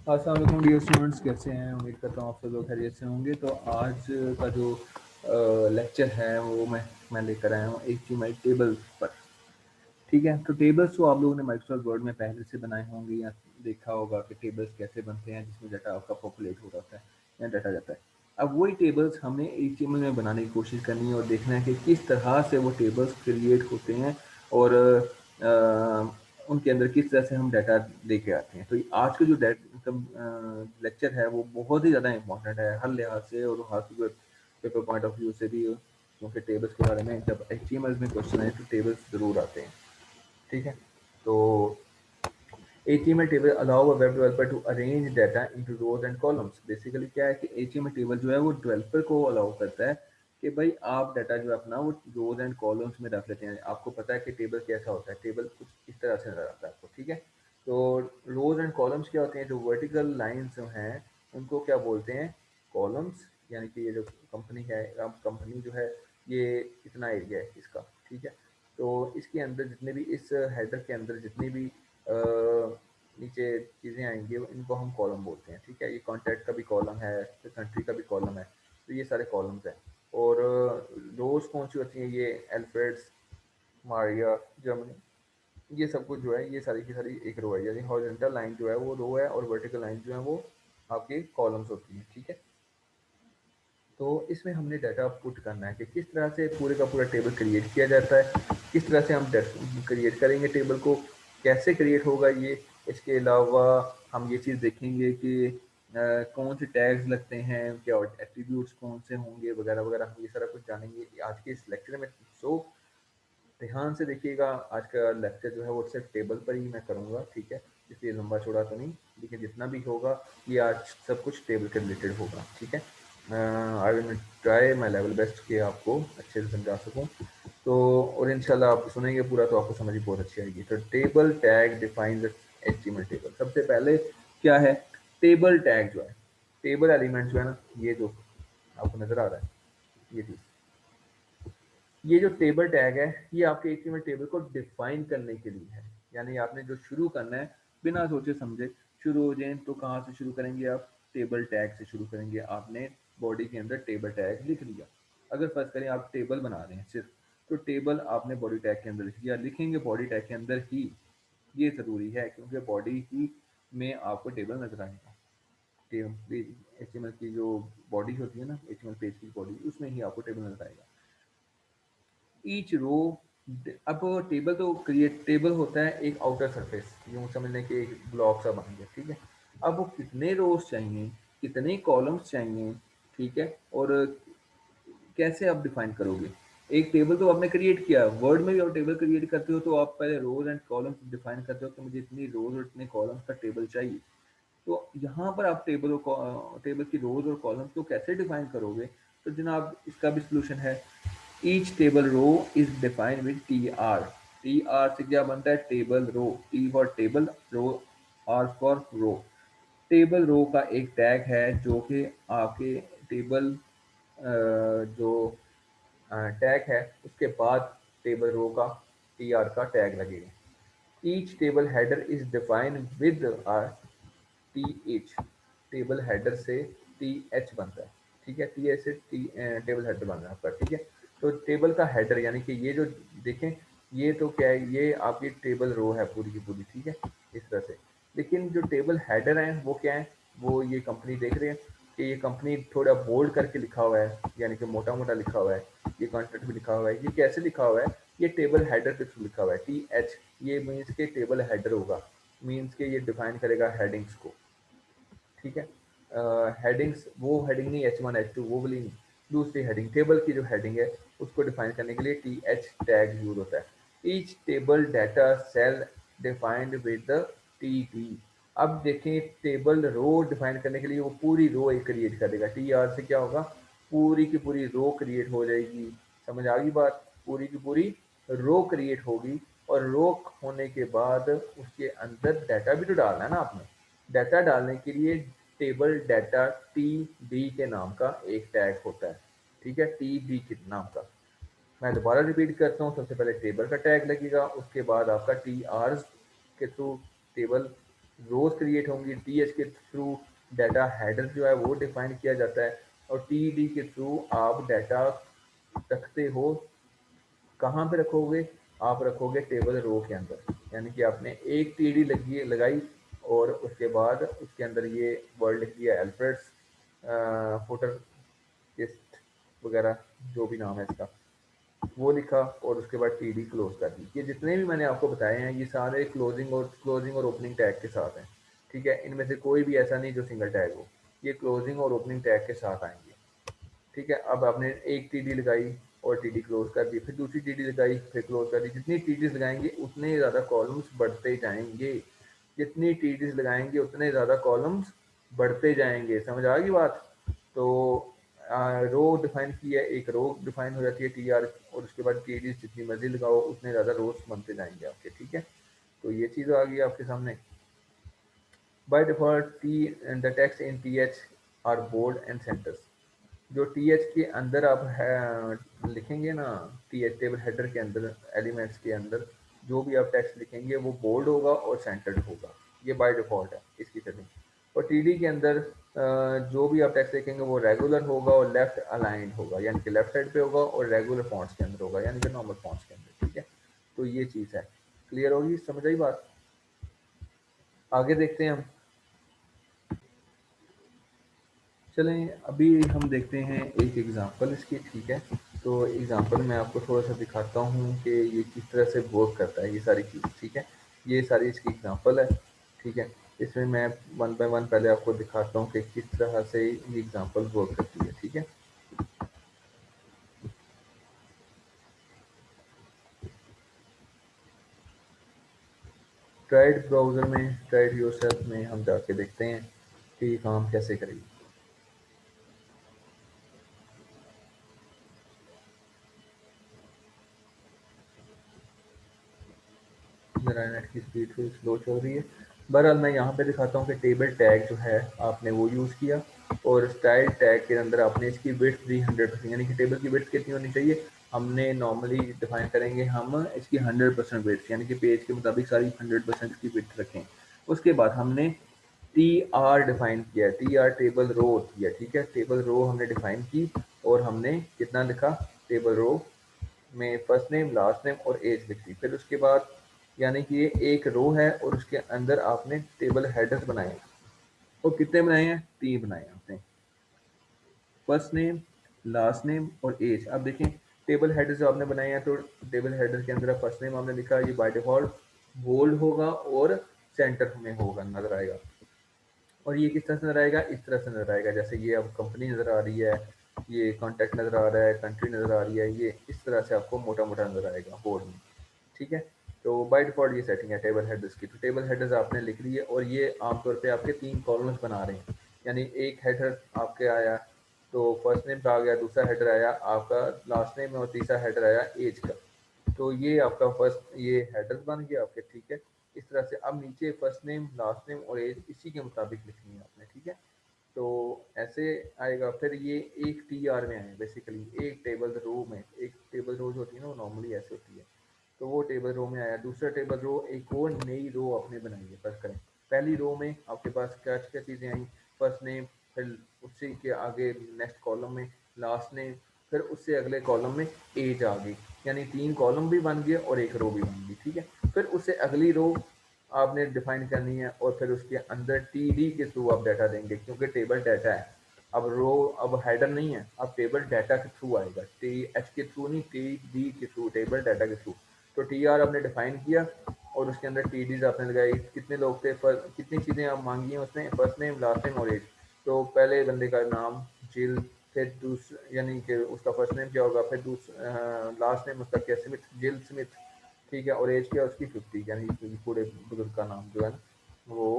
अस्सलाम वालेकुम dear students, कैसे हैं? उम्मीद करता हूँ आप सब लोग खैरियत से होंगे। तो आज का जो लेक्चर है वो मैं लेकर आया हूँ HTML टेबल्स पर। ठीक है, तो टेबल्स तो आप लोगों ने माइक्रोसॉफ्ट वर्ड में पहले से बनाए होंगे या देखा होगा कि टेबल्स कैसे बनते हैं, जिसमें डाटा आपका पॉपुलेट हो जाता है या डाटा जाता है। अब वही टेबल्स हमें HTML में बनाने की कोशिश करनी है और देखना है कि किस तरह से वो टेबल्स क्रिएट होते हैं और उनके अंदर किस तरह से हम डाटा लेके आते हैं। तो आज का जो लेक्चर है वो बहुत ही ज़्यादा इंपॉर्टेंट है हर लिहाज से और हर पेपर पॉइंट ऑफ व्यू से भी, क्योंकि टेबल्स के बारे में जब HTML में क्वेश्चन आए तो टेबल्स ज़रूर आते हैं। ठीक है, तो HTML table allow a web developer to arrange data into rows and columns. Basically क्या है कि HTML टेबल जो है वो डेवलपर को अलाउ करता है कि भाई आप डाटा जो है अपना वो रोज एंड कॉलम्स में रख लेते हैं। आपको पता है कि टेबल कैसा होता है, टेबल कुछ इस तरह से नजर आता है आपको। ठीक है, तो रोज एंड कॉलम्स क्या होते हैं? जो वर्टिकल लाइन्स हैं उनको क्या बोलते हैं? कॉलम्स। यानी कि ये जो कंपनी है, अब कंपनी जो है ये इतना एरिया है इसका। ठीक है, तो इसके अंदर जितने भी इस हेडर के अंदर जितनी भी नीचे चीज़ें आएंगी इनको हम कॉलम बोलते हैं। ठीक है, ये कॉन्टैक्ट का भी कॉलम है, फिर कंट्री का भी कॉलम है, तो ये सारे कॉलम्स हैं। और रोज कौन सी होती हैं? ये अल्फ्रेड्स, मारिया, जर्मनी, ये सब कुछ जो है ये सारी की सारी एक रो है। यानी हॉरिजॉन्टल लाइन जो है वो रो है और वर्टिकल लाइन जो है वो आपके कॉलम्स होती हैं। ठीक है, तो इसमें हमने डाटा पुट करना है कि किस तरह से पूरे का पूरा टेबल क्रिएट किया जाता है, किस तरह से हम क्रिएट करेंगे टेबल को, कैसे क्रिएट होगा ये। इसके अलावा हम ये चीज़ देखेंगे कि कौन से टैग्स लगते हैं, क्या एट्रीब्यूट्स कौन से होंगे, वगैरह वगैरह। हम ये सारा कुछ जानेंगे आज के इस लेक्चर में। सो ध्यान से देखिएगा, आज का लेक्चर जो है वो सिर्फ टेबल पर ही मैं करूँगा। ठीक है, इसलिए लंबा चौड़ा तो नहीं, लेकिन जितना भी होगा ये आज सब कुछ टेबल के रिलेटेड होगा। ठीक है, I will try my level best कि आपको अच्छे से समझा सकूँ। तो और इंशाल्लाह आप सुनेंगे पूरा तो आपको समझ ही बहुत अच्छी आएगी। तो table tag defines HTML table. सबसे पहले क्या है? टेबल टैग जो है, टेबल एलिमेंट जो है ना, ये जो आपको नज़र आ रहा है ये चीज़, ये जो टेबल टैग है ये आपके HTML टेबल को डिफाइन करने के लिए है। यानी आपने जो शुरू करना है, बिना सोचे समझे शुरू हो जाए तो कहाँ से शुरू करेंगे? आप टेबल टैग से शुरू करेंगे। आपने बॉडी के अंदर टेबल टैग लिख लिया। अगर फर्ज करें आप टेबल बना रहे हैं सिर्फ, तो टेबल आपने बॉडी टैग के अंदर लिख दिया। लिखेंगे बॉडी टैग के अंदर ही, ये ज़रूरी है क्योंकि बॉडी ही में आपको टेबल नजर आएगा। HTML की जो बॉडी होती है ना, HTML पेज की बॉडी, उसमें ही आपको टेबल नजर आएगा। ईच रो, अब टेबल तो क्रिएट टेबल होता है एक आउटर सरफेस, यूँ समझ लें कि एक ब्लॉक सा बन गया। ठीक है, अब वो कितने रोज चाहिए, कितने कॉलम्स चाहिए, ठीक है, और कैसे आप डिफाइन करोगे? एक टेबल तो आपने क्रिएट किया, वर्ड में भी आप टेबल क्रिएट करते हो तो आप पहले रोज एंड कॉलम्स डिफाइन करते हो कि मुझे इतनी रोज और इतने कॉलम्स का टेबल चाहिए। तो यहाँ पर आप टेबल की रोज और कॉलम्स को कैसे डिफाइन करोगे? तो जनाब इसका भी सोल्यूशन है। Each table row is defined with TR। TR से क्या बनता है? Table row. T for table, row, R for row. Table row का एक टैग है जो कि आपके टेबल जो टैग है उसके बाद टेबल रो का TR का टैग लगेगा। Each table header is defined with TH। Table header से TH बनता है। ठीक है, TH से टेबल हेडर बन रहा है आपका। ठीक है, तो टेबल का हेडर यानी कि ये जो देखें, ये तो क्या है? ये आपकी टेबल रो है पूरी की पूरी। ठीक है, इस तरह से। लेकिन जो टेबल हेडर है वो क्या है? वो ये कंपनी देख रहे हैं कि ये कंपनी थोड़ा बोल्ड करके लिखा हुआ है, यानी कि मोटा मोटा लिखा हुआ है। ये कॉन्ट्रैक्ट भी लिखा हुआ है। ये कैसे लिखा हुआ है? ये टेबल हेडर के थ्रू लिखा हुआ है। TH, ये मीन्स के टेबल हेडर होगा, मीन्स के ये डिफाइन करेगा हेडिंग्स को। ठीक है, हेडिंग्स वो हेडिंग नहीं H1 H2 वो वाली नहीं, दूसरी हेडिंग, टेबल की जो हेडिंग है उसको डिफाइन करने के लिए TH टैग यूज होता है। Each table data cell defined with the TB। अब देखें, टेबल रो डिफाइन करने के लिए वो पूरी रो एक क्रिएट कर देगा। TR से क्या होगा? पूरी की पूरी रो क्रिएट हो जाएगी। समझ आ गई बात? पूरी की पूरी रो क्रिएट होगी और रो होने के बाद उसके अंदर डाटा भी तो डालना है ना आपने। डाटा डालने के लिए टेबल डाटा TB के नाम का एक टैग होता है। ठीक है, TB के नाम का। मैं दोबारा रिपीट करता हूँ, सबसे पहले टेबल का टैग लगेगा, उसके बाद आपका TR के थ्रू टेबल रोज क्रिएट होंगी, टीएच के थ्रू डाटा हेडर जो है वो डिफाइन किया जाता है, और टीडी के थ्रू आप डाटा रखते हो। कहाँ पे रखोगे? आप रखोगे टेबल रो के अंदर, यानी कि आपने एक टीडी लगाई और उसके बाद उसके अंदर ये वर्ड लिख दिया अल्फ्रेड्स फुटर लिस्ट वगैरह जो भी नाम है इसका, वो लिखा और उसके बाद टीडी क्लोज कर दी। ये जितने भी मैंने आपको बताए हैं ये सारे क्लोजिंग और ओपनिंग टैग के साथ हैं, ठीक है। इनमें से कोई भी ऐसा नहीं जो सिंगल टैग हो, ये क्लोजिंग और ओपनिंग टैग के साथ आएंगे, ठीक है। अब आपने एक टीडी लगाई और टीडी क्लोज कर दी, फिर दूसरी टीडी लगाई, फिर क्लोज कर दी। जितनी टीडीज लगाएंगे उतने ज़्यादा कॉलम्स बढ़ते जाएंगे, जितनी टीडीज लगाएंगे उतने ज़्यादा कॉलम्स बढ़ते जाएंगे। समझ आ गई बात? तो रो डिफाइन की है, एक रो डिफाइन हो जाती है टी आर, और उसके बाद टीडीज जितनी मर्जी लगाओ उतने ज़्यादा रोज बनते जाएंगे आपके, ठीक है। तो ये चीज़ आ गई आपके सामने। By default the text in T H are bold and centres. जो टी एच के अंदर आप लिखेंगे ना, टी एच टेबल हेडर के अंदर एलिमेंट्स के अंदर जो भी आप टेक्स्ट लिखेंगे वो बोल्ड होगा और सेंटर्ड होगा, ये बाय डिफॉल्ट है इसकी सेटिंग। और टीडी के अंदर जो भी आप टेक्स्ट लिखेंगे वो रेगुलर होगा और लेफ्ट अलाइंड होगा, यानी कि लेफ्ट साइड पे होगा, और रेगुलर फॉन्ट्स के अंदर होगा, यानी कि नॉर्मल फॉन्ट्स के अंदर, ठीक है। तो ये चीज़ है, क्लियर होगी, समझ आई बात? आगे देखते हैं हम। चलें अभी हम देखते हैं एक एग्ज़ाम्पल इसकी, ठीक है। तो एग्ज़ाम्पल मैं आपको थोड़ा सा दिखाता हूँ कि ये किस तरह से वर्क करता है ये सारी चीज़, ठीक है। ये सारी इसकी एग्ज़ाम्पल है, ठीक है। इसमें मैं वन बाय वन पहले आपको दिखाता हूँ कि किस तरह से ये एग्ज़ाम्पल वर्क करती है, ठीक है। ट्राइड ब्राउज़र में, ट्राइड योरसेल्फ में हम जाके देखते हैं कि ये काम कैसे करेगी। मेरा नेट की स्पीड थोड़ी स्लो चल रही है। बहरहाल मैं यहाँ पे दिखाता हूँ कि टेबल टैग जो है आपने वो यूज़ किया, और स्टाइल टैग के अंदर आपने इसकी विड्थ दी 100%, यानी कि टेबल की विड्थ कितनी होनी चाहिए, हमने नॉर्मली डिफाइन करेंगे हम इसकी 100% विड्थ, यानी कि पेज के मुताबिक सारी 100% की विड्थ रखें। उसके बाद हमने टी आर डिफाइन किया, टी आर टेबल रो होती है, ठीक है। टेबल रो हमने डिफाइन की और हमने कितना लिखा टेबल रो में, फर्स्ट नेम लास्ट नेम और एज लिख दी। फिर उसके बाद यानी कि ये एक रो है और उसके अंदर आपने टेबल हेडर्स बनाए हैं, और कितने बनाए हैं? 3 बनाए हैं आपने, फर्स्ट नेम लास्ट नेम और एज। अब देखें टेबल हेडर जो आपने बनाए हैं, तो टेबल हेडर के अंदर फर्स्ट नेम आपने लिखा, ये बाय डिफॉल्ट बोल्ड होगा और सेंटर में होगा, नजर आएगा। और ये किस तरह से नजर आएगा? इस तरह से नजर आएगा, जैसे ये अब कंपनी नजर आ रही है, ये कॉन्टैक्ट नजर आ रहा है, कंट्री नजर आ रही है, ये इस तरह से आपको मोटा मोटा नजर आएगा बोर्ड में, ठीक है। तो बाय डिफॉल्ट ये सेटिंग है टेबल हेडर्स की। तो टेबल हेडर्स आपने लिख लिए, और ये आमतौर पे आपके 3 कॉलम्स बना रहे हैं, यानी एक हेडर आपके आया तो फर्स्ट नेम का आ गया, दूसरा हेडर आया आपका लास्ट नेम, और तीसरा हेडर आया एज का। तो ये आपका फर्स्ट ये हेडर्स बन गया आपके, ठीक है। इस तरह से अब नीचे फर्स्ट नेम लास्ट नेम और एज इसी के मुताबिक लिखनी है आपने, ठीक है। तो ऐसे आएगा। फिर ये एक टी आर में आए, बेसिकली एक टेबल रो में, एक टेबल रो जो होती है ना वो नॉर्मली ऐसे होती है, तो वो टेबल रो में आया। दूसरा टेबल रो एक और नई रो आपने बनाई है, फर्स्ट करें। पहली रो में आपके पास क्या क्या चीज़ें आई? फर्स्ट नेम, फिर उसी के आगे नेक्स्ट कॉलम में लास्ट नेम, फिर उससे अगले कॉलम में एज आ गई, यानी 3 कॉलम भी बन गए और एक रो भी बन गई, ठीक है। फिर उससे अगली रो आपने डिफाइन करनी है, और फिर उसके अंदर टी डी के थ्रू आप डाटा देंगे, क्योंकि टेबल डाटा है। अब रो अब हेडर नहीं है, अब टेबल डाटा के थ्रू आएगा, टी एच के थ्रू नहीं, टी डी के थ्रू, टेबल डाटा के थ्रू। तो टी आर आपने डिफाइन किया और उसके अंदर टी डीज आपने लगाई। कितने लोग थे, कितनी चीज़ें आप मांगी हैं उसने? फर्स्ट नेम लास्ट नेम और एज। तो पहले बंदे का नाम जिल, फिर दूसरा यानी कि उसका फर्स्ट नेम क्या होगा, फिर लास्ट नेम उसका क्या, स्मिथ, जिल स्मिथ, ठीक है। और एज क्या उसकी 50, यानी कि पूरे बुजुर्ग का नाम जो है ना वो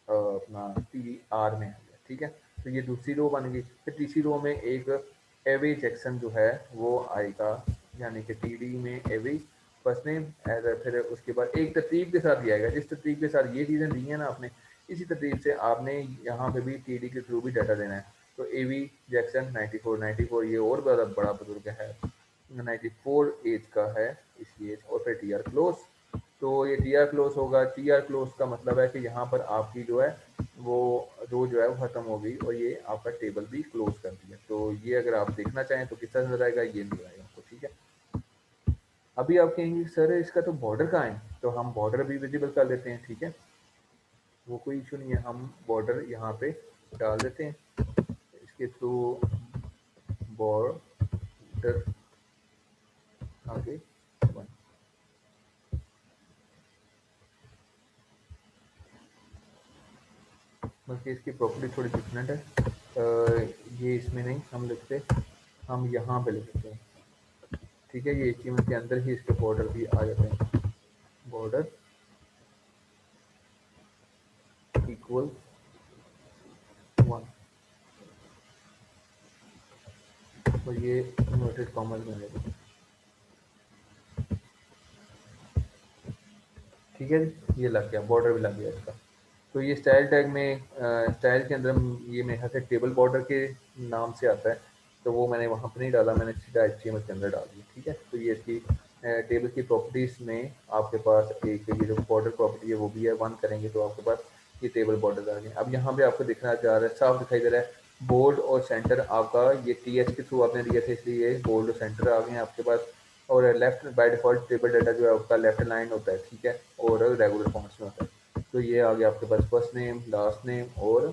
अपना टी आर में आ गया, ठीक है। तो ये दूसरी रो बन गई। फिर तीसरी रो में एक एवे जैक्सन जो है वो आएगा, यानी कि टी डी में एवे फर्स्ट नेम एज, फिर उसके बाद एक तरतीब के साथ ही आएगा, जिस तरतीब के साथ ये चीज़ें दी हैं ना आपने, इसी तरतीब से आपने यहाँ पे भी टी डी के थ्रू भी डाटा देना है। तो ए वी जैक्सन 94 ये और ज़्यादा बड़ा बुजुर्ग है, 94 एज का है इसकी एज, और फिर टी आर क्लोज। तो ये टी आर क्लोज होगा। टी आर क्लोज का मतलब है कि यहाँ पर आपकी जो है वो रो जो है वो खत्म हो गई और ये आपका टेबल भी क्लोज कर दिया। तो ये अगर आप देखना चाहें तो किस तरह नजर आएगा, ये नजर आएगा आपको, ठीक है। अभी आप कहेंगे सर इसका तो बॉर्डर कहाँ है, तो हम बॉर्डर भी विजिबल कर लेते हैं, ठीक है, वो कोई इशू नहीं है। हम बॉर्डर यहाँ पे डाल देते हैं इसके थ्रू, बॉर्डर आगे वन। बल्कि इसकी प्रॉपर्टी थोड़ी डिफरेंट है, ये इसमें नहीं हम लिखते, हम यहाँ पे लिखते हैं, ठीक है। ये एचटीएमएल के अंदर ही इसके बॉर्डर भी आ जाते हैं, बॉर्डर इक्वल 1 और ये इन्वर्टेड कॉमर्स में लेते हैं, ठीक है जी। ये लग गया, बॉर्डर भी लग गया इसका। तो ये स्टाइल टैग में स्टाइल के अंदर ये मेरे ख्याल से टेबल बॉर्डर के नाम से आता है, तो वो मैंने वहाँ पर नहीं डाला, मैंने सीधा एचटीएमएल के अंदर डाल दिया, ठीक है। तो ये इसकी टेबल की प्रॉपर्टीज़ में आपके पास एक ये जो बॉर्डर प्रॉपर्टी है वो भी है, 1 करेंगे तो आपके पास ये टेबल बॉर्डर आ गए। अब यहाँ पे आपको दिखना जा रहा है, साफ दिखाई दे रहा है बोल्ड और सेंटर आपका, ये टी एच के थ्रू आपने दिया था इसलिए बोल्ड और सेंटर आ गए हैं आपके पास। और left by default table data जो है आपका लेफ्ट लाइन होता है, ठीक है, और रेगुलर फॉर्म्स में होता है। तो ये आ गया आपके पास फर्स्ट नेम, लास्ट नेम और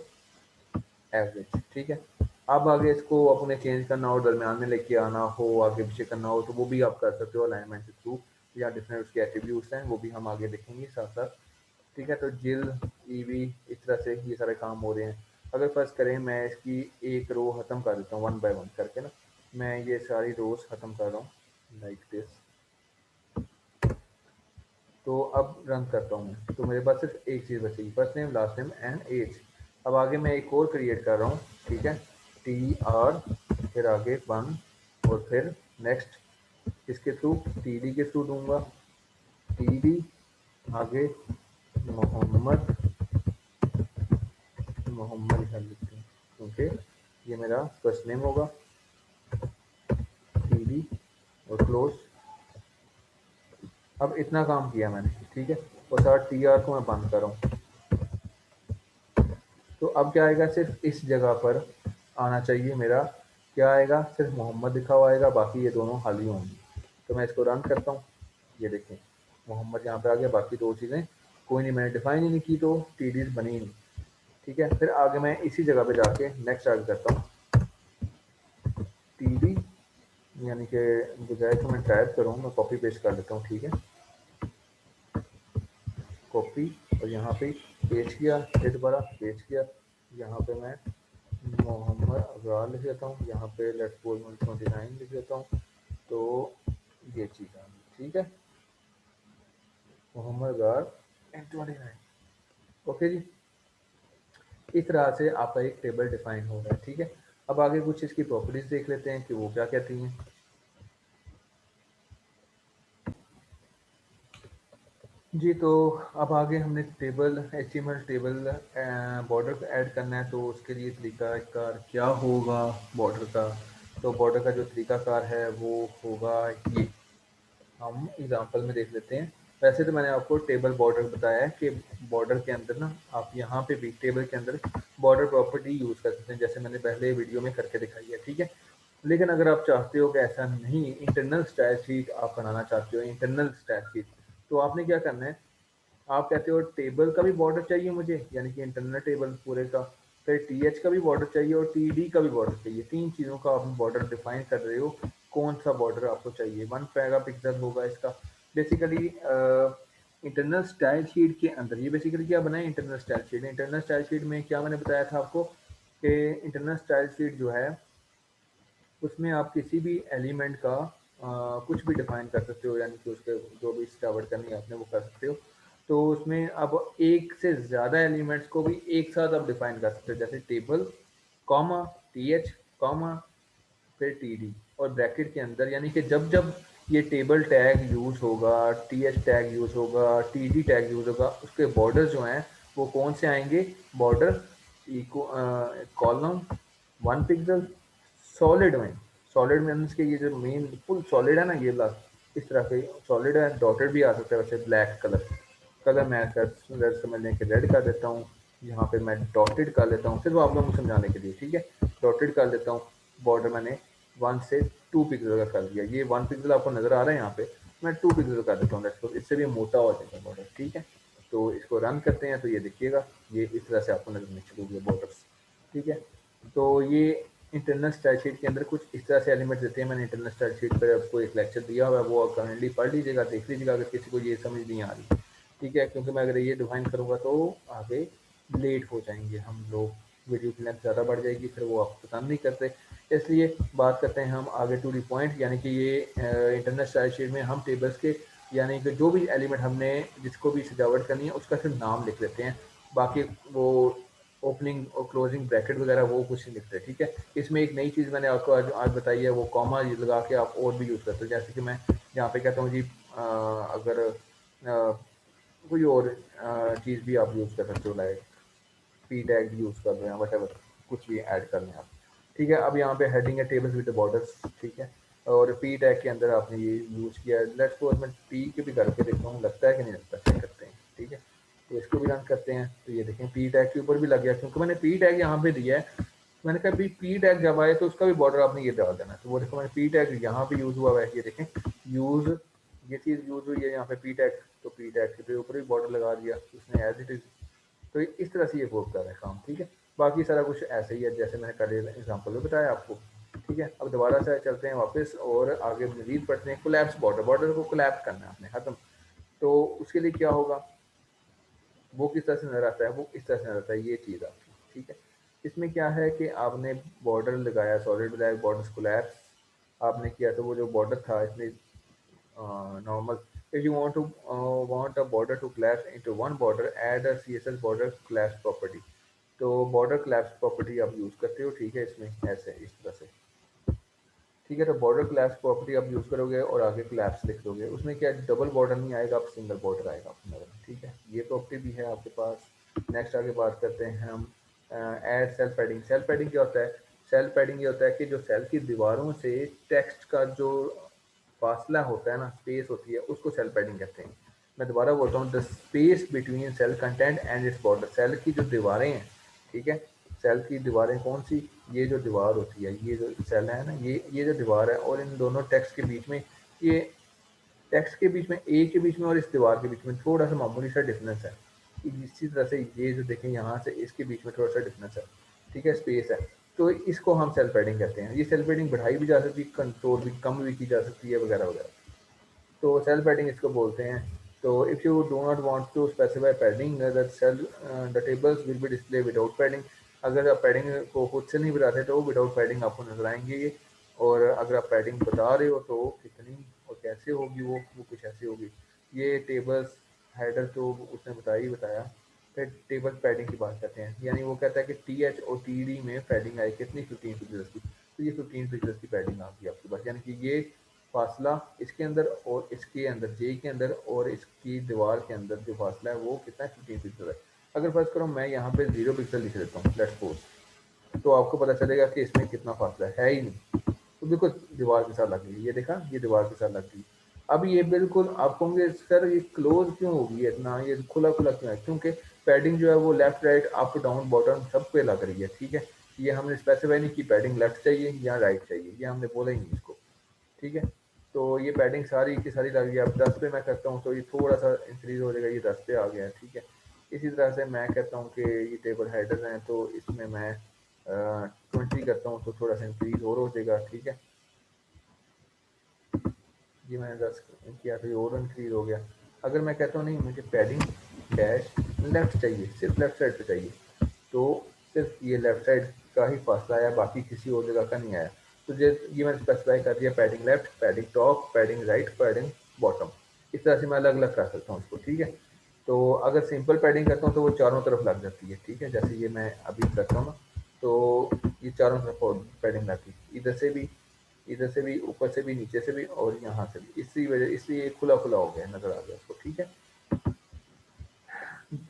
एवरेज, ठीक है। अब आगे इसको अपने चेंज करना हो, दरमियान में लेके आना हो, आगे पीछे करना हो तो वो भी आप कर सकते हो अलाइनमेंट के थ्रू, या डिफरेंट उसके एट्रीब्यूट्स हैं वो भी हम आगे देखेंगे साथ साथ, ठीक है। तो जिल ईवी इस तरह से ये सारे काम हो रहे हैं। अगर फर्स्ट करें, मैं इसकी एक रो ख़त्म कर देता हूँ 1 बाय 1 करके ना, मैं ये सारी रोज ख़त्म कर रहा हूँ लाइक दिस। तो अब रन करता हूँ मैं, तो मेरे पास सिर्फ एक चीज़ बचेगी, first name, last name and age. अब आगे मैं एक और क्रिएट कर रहा हूँ, ठीक है, टी आर, फिर आगे 1 और फिर नेक्स्ट, इसके थ्रू टी डी के थ्रू दूंगा, टी डी आगे मोहम्मद, मोहम्मद लिख देते हैं क्योंकि ये मेरा फर्स्ट नेम होगा, टी डी और क्लोज। अब इतना काम किया मैंने, ठीक है, और साथ टी आर को मैं बंद कर रहा हूँ। तो अब क्या आएगा, सिर्फ इस जगह पर आना चाहिए मेरा, क्या आएगा, सिर्फ मोहम्मद लिखा हुआ आएगा, बाकी ये दोनों खाली होंगी। तो मैं इसको रन करता हूँ, ये देखें मोहम्मद यहाँ पे आ गया, बाकी दो चीज़ें कोई नहीं, मैंने डिफाइन ही नहीं की तो टी डीज बनी ही नहीं, ठीक है। फिर आगे मैं इसी जगह पे जाके नेक्स्ट आगे करता हूँ टी डी, यानी कि बजाय तो मैं टाइप करूँ मैं कॉपी पेस्ट कर लेता हूँ, ठीक है, कॉपी, और यहाँ पे पेस्ट किया, फिर दोबारा पेस्ट किया, यहाँ पे मैं मोहम्मद अबरार लिख देता हूँ, यहाँ पे लेट्स सपोज मैं 29 लिख देता हूँ, तो ये चीज़ आ गई, ठीक है, मोहम्मद अबरार एंड 29, ओके जी। इस तरह से आपका एक टेबल डिफाइन हो रहा है, ठीक है। अब आगे कुछ इसकी प्रॉपर्टीज देख लेते हैं कि वो क्या कहती हैं। जी, तो अब आगे हमने table HTML table border add करना है, तो उसके लिए तरीकाकार क्या होगा बॉर्डर का। तो बॉर्डर का जो तरीकाकार है वो होगा ये, हम एग्जांपल में देख लेते हैं। वैसे तो मैंने आपको टेबल बॉर्डर बताया है कि बॉर्डर के अंदर ना आप यहाँ पे भी टेबल के अंदर बॉर्डर प्रॉपर्टी यूज़ कर सकते हैं, जैसे मैंने पहले वीडियो में करके दिखाई है, ठीक है। लेकिन अगर आप चाहते हो कि ऐसा नहीं, इंटरनल स्टाइल शीट आप बनाना चाहते हो, इंटरनल स्टाइल शीट, तो आपने क्या करना है, आप कहते हो टेबल का भी बॉर्डर चाहिए मुझे, यानी कि इंटरनल टेबल पूरे का, फिर टी एच का भी बॉर्डर चाहिए और टी डी का भी बॉर्डर चाहिए, तीन चीज़ों का आप बॉर्डर डिफाइन कर रहे हो, कौन सा बॉर्डर आपको चाहिए। 1 मेगापिक्सल होगा इसका बेसिकली। इंटरनल स्टाइल शीट के अंदर ये बेसिकली क्या बनाए, internal style sheet. Internal style sheet में क्या मैंने बताया था आपको कि इंटरनल स्टाइल शीट जो है उसमें आप किसी भी एलिमेंट का कुछ भी डिफाइन कर सकते हो, यानी कि उसके जो भी स्टावर्ड करनी है आपने वो कर सकते हो। तो उसमें अब एक से ज़्यादा एलिमेंट्स को भी एक साथ आप डिफाइन कर सकते हो, जैसे table comma T H comma फिर टी डी और ब्रैकेट के अंदर, यानी कि जब जब ये टेबल टैग यूज़ होगा, टी एच टैग यूज़ होगा, टी डी टैग यूज़ होगा, उसके बॉर्डर जो हैं वो कौन से आएंगे, border echo column 1 pixel solid में, सॉलिड मीन्स के ये जो मेन फुल सॉलिड है ना, ये वाला इस तरह के सॉलिड है, डॉटेड भी आ सकता है वैसे ब्लैक कलर। कलर मैं रेड समझने के रेड कर देता हूँ, यहाँ पे मैं डॉटेड कर लेता हूँ सिर्फ आप लोगों को समझाने के लिए, ठीक है। डॉटेड कर लेता हूँ, बॉर्डर मैंने 1 से 2 पिक्सल का कर दिया, ये 1 पिक्सल आपको नजर आ रहा है यहाँ पे, मैं 2 पिक्सल कर देता हूँ, इससे भी मोटा हो जाएगा बॉर्डर, ठीक है। तो इसको रन करते हैं तो ये देखिएगा, ये इस तरह से आपको नजर नहीं चलेगी बॉर्डर्स, ठीक है। तो ये इंटरनल स्टाइल शीट के अंदर कुछ इस तरह से एलिमेंट देते हैं। मैंने इंटरनल स्टाइल शीट पर आपको एक लेक्चर दिया हुआ है, वो आप काइंडली पढ़ लीजिएगा, देख लीजिएगा अगर किसी को ये समझ नहीं आ रही, ठीक है। क्योंकि मैं अगर ये डिफाइन करूँगा तो आगे लेट हो जाएंगे हम लोग, वीडियो की लेंथ ज़्यादा बढ़ जाएगी, फिर वो आप पसंद नहीं करते। इसलिए बात करते हैं हम आगे टू दी पॉइंट, यानी कि ये इंटरनल स्टाइल शीट में हम टेबल्स के यानी कि जो भी एलिमेंट हमने जिसको भी सजावट करनी है उसका सिर्फ नाम लिख लेते हैं, बाकी वो ओपनिंग और क्लोजिंग ब्रैकेट वगैरह वो कुछ नहीं लिखते, ठीक है। इसमें एक नई चीज़ मैंने आपको आज बताई है, वो कॉमा लगा के आप और भी यूज़ करते हो, जैसे कि मैं यहाँ पे कहता हूँ जी अगर कोई और चीज़ भी आप यूज़ कर सकते हो, लाइक पी टैग यूज़ कर रहे हैं, वट एवर कुछ भी ऐड कर लें आप, ठीक है। अब यहाँ पे हेडिंग है टेबल्स विद बॉर्डर्स, ठीक है। और पी टैग के अंदर आपने ये यूज़ किया है, लेट्स सपोज मैं पी के भी करके देखता हूँ लगता है कि नहीं लगता, चेक करते हैं, ठीक है। तो इसको भी रन करते हैं तो ये देखें पी टैग के ऊपर भी लग गया, क्योंकि मैंने पी टैग यहाँ पे दिया है। मैंने कहा भाई पी टैग जब आए तो उसका भी बॉर्डर आपने ये डाल देना, तो वो देखो मैंने पी टैग यहाँ पे यूज़ हुआ है, ये देखें यूज़, ये चीज़ यूज़ हुई है यहाँ पे पी टैग, तो पी टैग के ऊपर भी बॉर्डर लगा दिया उसने एज इट इज़। तो इस तरह से ये वर्क कर रहा है काम, ठीक है। बाकी सारा कुछ ऐसे ही है जैसे मैंने पहले एग्जांपल में बताया आपको, ठीक है। अब दोबारा से चलते हैं वापस और आगे मजीद पढ़ते हैं। कोलैप्स बॉर्डर, बॉर्डर को कोलैप्स करना है आपने, खत्म। तो उसके लिए क्या होगा, वो किस तरह से नजर आता है, वो इस तरह से नजर आता है, ये चीज़ आपकी, ठीक है। इसमें क्या है कि आपने बॉर्डर लगाया, सॉलिड ब्लैक बॉर्डर कोलैप्स आपने किया, तो वो जो बॉर्डर था इसमें normal. If you want a border to collapse into one border, add a CSS border collapse property. तो बॉर्डर collapse प्रॉपर्टी आप यूज़ करते हो, ठीक है। इसमें ऐसे इस तरह से, ठीक है। तो बॉर्डर collapse प्रॉपर्टी आप यूज़ करोगे और आगे collapse लिख दोगे, उसमें क्या डबल बॉर्डर नहीं आएगा, आप सिंगल बॉर्डर आएगा अपने, ठीक है। ये प्रॉपर्टी भी है आपके पास। नेक्स्ट आगे बात करते हैं हम add cell padding. Cell padding क्या होता है, सेल पैडिंग ये होता है कि जो सेल की दीवारों से टेक्स्ट का जो फासला होता है ना, स्पेस होती है, उसको सेल पैडिंग कहते हैं। मैं दोबारा बोलता हूँ, the space between cell content and its border, cell की जो दीवारें हैं, ठीक है। सेल की दीवारें कौन सी, ये जो दीवार होती है, ये जो सेल है ना, ये जो दीवार है, और इन दोनों टेक्स्ट के बीच में, ये टेक्स्ट के बीच में, ए के बीच में और इस दीवार के बीच में थोड़ा सा मामूली सा डिफरेंस है। इसी तरह से ये जो देखें यहाँ से इसके बीच में थोड़ा सा डिफरेंस है, ठीक है, स्पेस है। तो इसको हम सेल पैडिंग कहते हैं। ये सेल पैडिंग बढ़ाई भी जा सकती है, कंट्रोल भी कम भी की जा सकती है, वगैरह वगैरह। तो सेल पैडिंग इसको बोलते हैं। तो if you do not want to specify padding that cell the tables will be display without padding. अगर आप पैडिंग को खुद से नहीं बताते तो विदाउट पैडिंग आपको नजर आएंगे ये। और अगर आप पैडिंग बता रहे हो तो कितनी और कैसे होगी, वो कुछ ऐसी होगी। ये टेबल्स हेडर तो उसने बताया ही बताया। फिर टेबल पैडिंग की बात करते हैं, यानी वो कहता है कि टी एच और टी डी में पैडिंग आई कितनी, 15 पिक्सल की। तो ये 15 पिक्सल की पैडिंग आ गई आपके पास, यानी कि ये फासला इसके अंदर और इसके अंदर, जे के अंदर और इसकी दीवार के अंदर जो फासला है वो कितना है, 15 पिक्सल है। अगर फर्ज करो मैं यहाँ पे 0 पिक्सल लिख देता हूँ लेट्स सपोज, तो आपको पता चलेगा कि इसमें कितना फासला है ही नहीं। तो देखो दीवार के साथ लग गई, ये देखा, ये दीवार के साथ लग गई। अब ये बिल्कुल आप कहोंगे सर ये क्लोज क्यों होगी इतना, ये खुला खुला क्यों है, क्योंकि पैडिंग जो है वो left right up down bottom सब पे लग रही है, ठीक है। ये हमने स्पेसिफाई नहीं की पैडिंग लेफ्ट चाहिए या राइट चाहिए, ये हमने बोला ही नहीं इसको, ठीक है। तो ये पैडिंग सारी की सारी लग गई। अब 10 पे मैं करता हूँ तो ये थोड़ा सा इंक्रीज हो जाएगा, ये 10 पे आ गया है, ठीक है। इसी तरह से मैं कहता हूँ कि ये टेबल हेडर हैं तो इसमें मैं 20 करता हूँ तो थोड़ा सा इंक्रीज और हो जाएगा, ठीक है। ये मैंने 10 किया तो ये और इंक्रीज हो गया। अगर मैं कहता हूँ नहीं मुझे पैडिंग डैश लेफ्ट चाहिए, सिर्फ लेफ्ट साइड पे चाहिए, तो सिर्फ ये लेफ्ट साइड का ही फासला आया, बाकी किसी और जगह का नहीं आया। तो ये मैंने स्पेसिफाई कर दिया, padding left, padding top, padding right, padding bottom. इस तरह से मैं अलग अलग कर सकता हूँ इसको, ठीक है। तो अगर सिंपल पैडिंग करता हूँ तो वो चारों तरफ लग जाती है, ठीक है। जैसे ये मैं अभी करता हूँ ना, तो ये चारों तरफ पैडिंग लगती है, इधर से भी, ऊपर से भी, नीचे से भी और यहाँ से भी। इसी वजह, इसलिए खुला खुला हो गया, नजर आ गया आपको, ठीक है।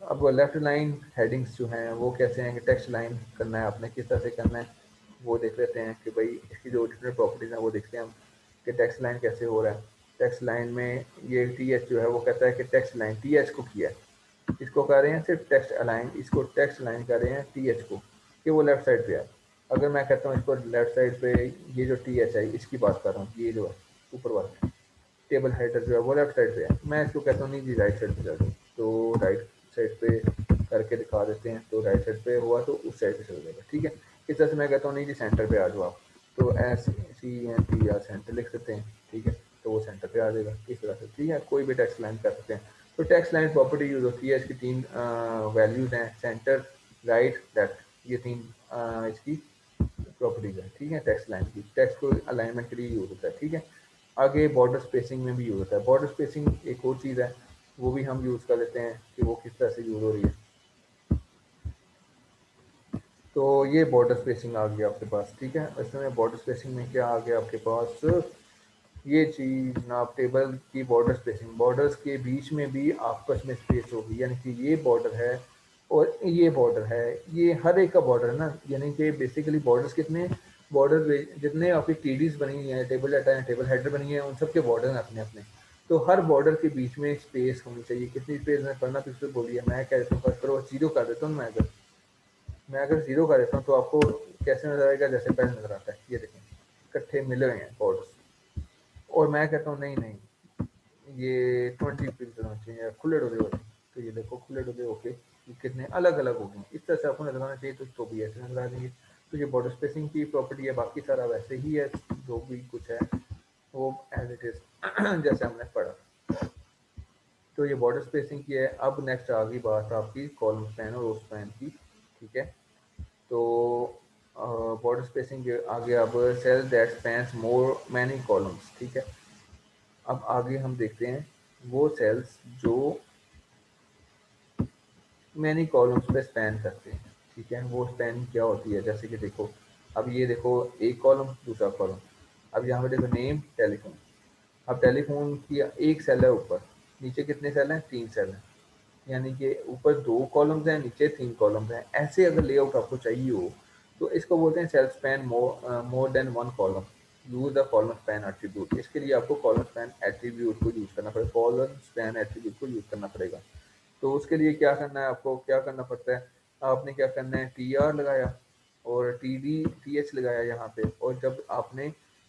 अब लेफ्ट लाइन हेडिंग्स जो हैं वो कैसे हैं कि टेक्स्ट लाइन करना है आपने, किस तरह से करना है वो देख लेते हैं कि भाई इसकी जो डिफरेंट प्रॉपर्टीज हैं वो देखते हैं हम कि टेक्स्ट लाइन कैसे हो रहा है। टेक्स्ट लाइन में ये टी एच जो है वो कहता है कि टेक्स्ट लाइन टी एच को किया है, इसको कर रहे हैं सिर्फ टेक्स्ट अलाइन, इसको टेक्स्ट अलाइन कर रहे हैं टी एच को कि वो लेफ्ट साइड पे है। अगर मैं कहता हूँ इसको लेफ्ट साइड पे, ये जो टी एच है इसकी बात कर रहा हूँ, ये जो है ऊपर वाला टेबल हेडर जो है वो लेफ्ट साइड पे है, मैं इसको कहता हूँ नहीं जी राइट साइड पे जा दो, तो राइट साइड पे करके दिखा देते हैं, तो राइट साइड पे हुआ तो उस साइड पे चल जाएगा। ठीक है, इस तरह से मैं कहता हूँ नहीं जी सेंटर पे आ जाओ आप, तो एस सी एन टी या सेंटर लिख सकते हैं। ठीक है, तो वो सेंटर पे आ जाएगा इस तरह से। ठीक है, कोई भी टेक्स्ट लाइन कर सकते हैं। तो टेक्स्ट लाइन प्रॉपर्टी यूज होती है, इसकी तीन वैल्यूज हैं, सेंटर, राइट, लेफ्ट, ये तीन इसकी प्रॉपर्टीज है। ठीक है, टेक्स्ट लाइन की, टेक्स्ट को अलाइनमेंट के लिए यूज होता है। ठीक है, आगे बॉर्डर स्पेसिंग में भी यूज होता है। बॉर्डर स्पेसिंग एक और चीज़ है, वो भी हम यूज़ कर लेते हैं कि वो किस तरह से यूज हो रही है। तो ये बॉर्डर स्पेसिंग आ गया आपके पास। ठीक है, इसमें बॉर्डर स्पेसिंग में क्या आ गया आपके पास, ये चीज़ ना, टेबल की बॉर्डर स्पेसिंग, बॉर्डर्स के बीच में भी आपस में स्पेस होगी, यानी कि ये बॉर्डर है और ये बॉर्डर है, ये हर एक का बॉर्डर है ना, यानी कि बेसिकली बॉर्डर्स कितने, बॉर्डर जितने आपकी टीडीज बनी हुई हैं, टेबल डाटा है, टेबल हेडर बनी है, उन सब के बॉर्डर हैं अपने अपने। तो हर बॉर्डर के बीच में स्पेस होनी चाहिए। कितनी स्पेस में करना तो इसको बोलिए, मैं कह देता हूँ फर्स्ट करो जीरो कर देता हूँ। मैं अगर जीरो कर देता हूँ तो आपको कैसे नजर आएगा, जैसे पहले नजर आता है, ये देखें इकट्ठे मिले हुए हैं बॉर्डर्स। और मैं कहता हूँ नहीं नहीं, ये 20 पिक्सल होना चाहिए, खुले डुले होते, तो ये देखो खुले डुले होके ये कितने अलग अलग हो गए, इस तरह से आपको नजर आना चाहिए, तो भी ऐसे नजर आ जाएंगे। तो ये बॉर्डर स्पेसिंग की प्रॉपर्टी है, बाकी सारा वैसे ही है, जो भी कुछ है वो एज इट इज जैसे हमने पढ़ा। तो ये बॉर्डर स्पेसिंग की है। अब नेक्स्ट आ गई बात आपकी कॉलम स्पैन और रो स्पैन की। ठीक है, तो बॉर्डर स्पेसिंग आ गया। अब cell that spans more many columns. ठीक है, अब आगे हम देखते हैं वो सेल्स जो मैनी कॉलम्स पे स्पैन करते हैं। ठीक है, वो स्पैन क्या होती है, जैसे कि देखो, अब ये देखो एक कॉलम दूसरा कॉलम, अब यहाँ पे देखो नेम टेलीफोन, अब टेलीफोन की एक सेल है ऊपर, नीचे कितने सेल हैं, 3 सेल हैं, यानी कि ऊपर 2 कॉलम्स हैं, नीचे 3 कॉलम्स हैं। ऐसे अगर लेआउट आपको चाहिए हो तो इसको बोलते हैं cell span more than one column, use the column span attribute. इसके लिए आपको कॉलम स्पैन एट्रीब्यूट को यूज करना पड़ेगा, कॉलम स्पैन एट्रीब्यूट को यूज करना पड़ेगा। तो उसके लिए क्या करना है, आपको क्या करना पड़ता है, आपने क्या करना है, टी आर लगाया और टी डी टी एच लगाया यहाँ पे, और जब आपने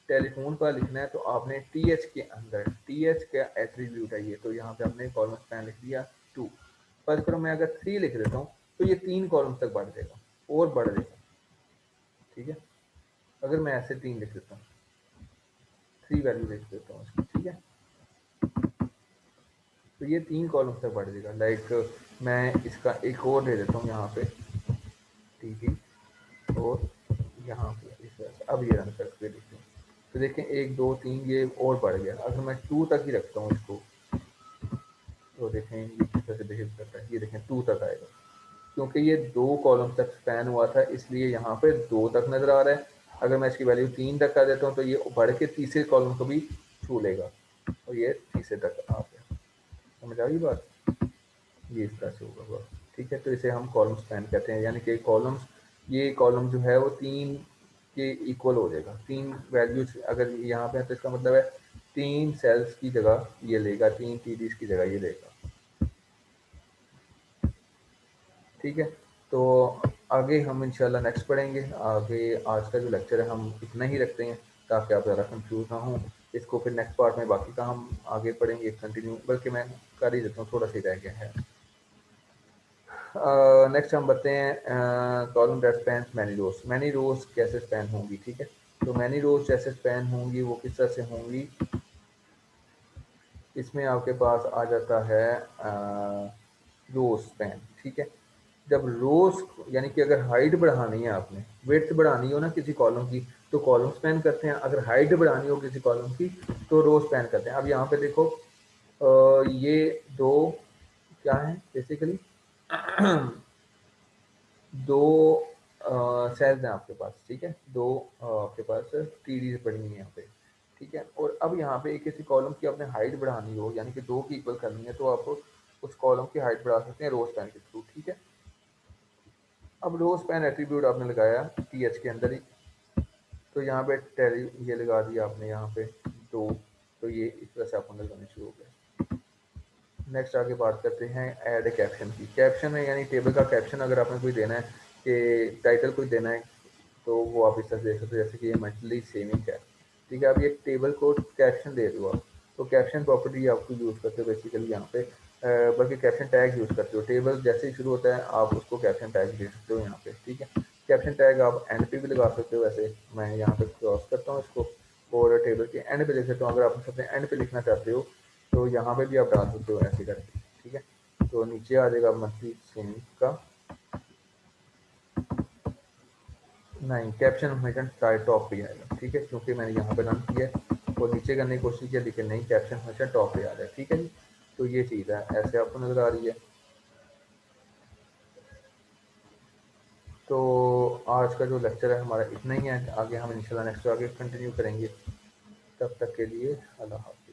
टेलीफोन का लिखना है तो आपने टी एच के अंदर, टी एच का एट्रीब्यूट है ये, तो यहाँ पे हमने कॉलम स्पैन लिख दिया 2। फर्स्ट करो मैं अगर 3 लिख देता हूँ तो ये 3 कॉलम तक बढ़ जाएगा और बढ़ जाएगा। ठीक है, अगर मैं ऐसे 3 लिख देता हूँ, 3 वैल्यू लिख देता हूँ इसकी। ठीक है, तो ये 3 कॉलम तक बढ़ जाएगा। लाइक मैं इसका एक और दे देता हूँ यहाँ पे टी टी, और यहाँ पे इस तरह से। अब ये रन करके देखते हैं तो देखें 1 2 3 ये और बढ़ गया। अगर मैं 2 तक ही रखता हूँ इसको तो देखें ये किस तरह से बिहेव करता है, ये देखें 2 तक आएगा, क्योंकि ये 2 कॉलम तक स्पैन हुआ था इसलिए यहाँ पे 2 तक नजर आ रहा है। अगर मैं इसकी वैल्यू 3 तक कर देता हूँ तो ये बढ़ के तीसरे कॉलम को भी छू लेगा और ये तीसरे तक आ गया। समझ आ गई बात, ये इस तरह से होगा। ठीक है, तो इसे हम कॉलम स्पैन कहते हैं, यानी कि कॉलम्स, ये कॉलम जो है वो 3 के इक्वल हो जाएगा। 3 वैल्यूज अगर यहाँ पे है तो इसका मतलब है 3 सेल्स की जगह ये लेगा, 3 टीडीज की जगह ये लेगा। ठीक है, तो आगे हम इंशाल्लाह नेक्स्ट पढ़ेंगे। आगे आज का जो लेक्चर है हम इतना ही रखते हैं ताकि आप ज़्यादा कंफ्यूज ना हो। इसको फिर नेक्स्ट पार्ट में बाकी का हम आगे पढ़ेंगे कंटिन्यू, बल्कि मैं कर ही देता हूँ, थोड़ा सा ही रह गया है। नेक्स्ट हम बढ़ते हैं column that spans many rose. Many रोज कैसे स्पैन होंगी। ठीक है, तो मैनी रोज जैसे स्पैन होंगी वो किस तरह से होंगी, इसमें आपके पास आ जाता है रोज स्पैन। ठीक है, जब रोज यानी कि अगर हाइट बढ़ानी है, आपने विड्थ बढ़ानी हो ना किसी कॉलम की तो कॉलम स्पैन करते हैं, अगर हाइट बढ़ानी हो किसी कॉलम की तो रो स्पैन करते हैं। अब यहाँ पे देखो ये दो क्या है बेसिकली दो सेल्स हैं आपके पास। ठीक है, दो आपके पास टीडीज पड़ी हुई है यहाँ पे। ठीक है, और अब यहाँ पे एक किसी कॉलम की आपने हाइट बढ़ानी हो यानी कि 2 की इक्वल करनी है तो आप उस कॉलम की हाइट बढ़ा सकते हैं रो स्पैन के थ्रू। ठीक है, अब रो स्पैन एट्रीब्यूट आपने लगाया टी एच के अंदर ही, तो यहाँ पे टेली ये लगा दिया आपने यहाँ पे 2। तो ये इस तरह से आपको नजर आने शुरू हो गया। नेक्स्ट आगे बात करते हैं ऐड ए कैप्शन की। कैप्शन है यानी टेबल का कैप्शन अगर आपने कोई देना है कि टाइटल कोई देना है तो वो आप इस तरह से देख सकते हो, जैसे कि ये मंथली सेविंग है। ठीक है, अब ये टेबल को कैप्शन दे दो आप, तो कैप्शन प्रॉपर्टी आपको यूज़ करते हो बेसिकली यहाँ पे, बल्कि कैप्शन टैग यूज़ करते हो। टेबल जैसे ही शुरू होता है आप उसको कैप्शन टैग दे सकते हो यहाँ पे। ठीक है, कैप्शन टैग आप एंड पे भी लगा सकते हो। वैसे मैं यहाँ पे क्रॉस करता हूँ इसको और टेबल के एंड पे लिख सकता हूँ। अगर आप अपने एंड पे लिखना चाहते हो तो यहाँ पे भी आप डाल सकते हो ऐसे करके। ठीक है, तो नीचे आ जाएगा मंथली सेविंग का। नहीं, कैप्शन हमेशा साइड टॉप पे आएगा। ठीक है, क्योंकि मैंने यहाँ पे रन किया है और नीचे करने की कोशिश किया लेकिन नहीं, कैप्शन हमेशा टॉप पे आ रहा है। ठीक है जी, तो ये चीज़ है, ऐसे आपको नज़र आ रही है। तो आज का जो लेक्चर है हमारा इतना ही है। आगे हम इंशाल्लाह नेक्स्ट आगे कंटिन्यू करेंगे। तब तक के लिए अल्लाह हाफ़िज़।